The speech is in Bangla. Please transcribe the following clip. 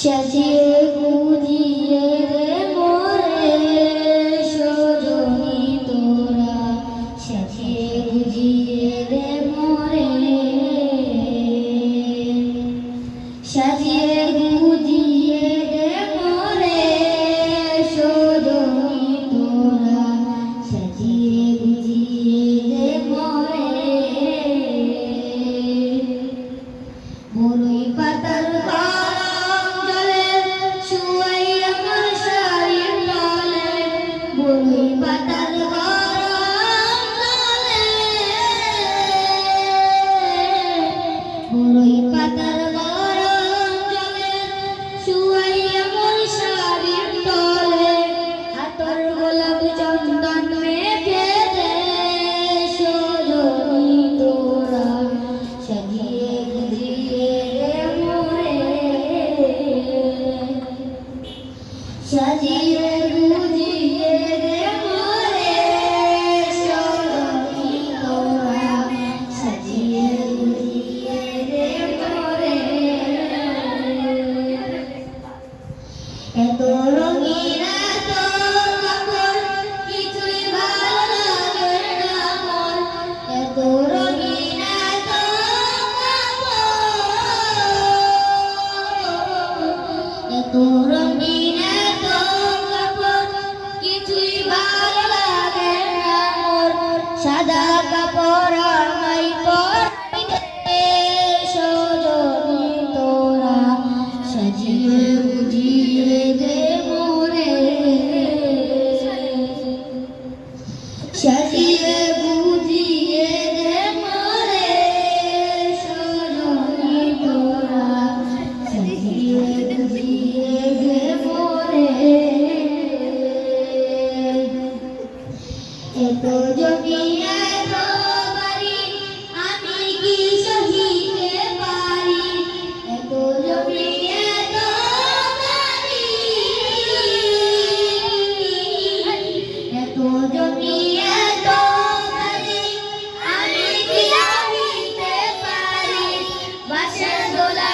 সাজিয়ে গুজিয়ে রে মোরে সজনী তোরা, সাজিয়ে গুজিয়ে রে মোরে, সাজিয়ে গুজিয়ে রে মোরে সজনী তোরা, সাজিয়ে গুজিয়ে রে মোরে। বড়ই পাতার গরম জলে শুয়াই আমার শাড়ির তলে, বড়ই পাতার গরম জলে, বড়ই পাতার গরম জলে শুয়াই আমার শাড়ির তলে, হাতর গোলাপ চন্দন মেখে দে সজনী তোরা, সাজিয়ে গুজিয়ে রে মোরে, সাজিয়ে গুজিয়ে রে মোরে সজনী তোরা, সাজিয়ে গুজিয়ে রে মোরে। এত রঙিন এত কাপড় কিছুই ভালো লাগে না মোর, এত রঙিন এত এত রঙিন এত কাপড় কিছুই ভালো লাগে না মোর, সাদা কাপড় আমায় পরাইতে সজনী তোরা, সাজিয়ে গুজিয়ে দে মোরে, সাজিয়ে গুজিয়ে দে মোরে সজনী তোরা, সাজিয়ে গুজিয়ে দে মোরে। এত জমি এত বাড়ি আমি কি সহিতে পারি, এত জমি এত বাড়ি, এত জমি এত বাড়ি আমি কি সহিতে পারি, বাঁশের দোলা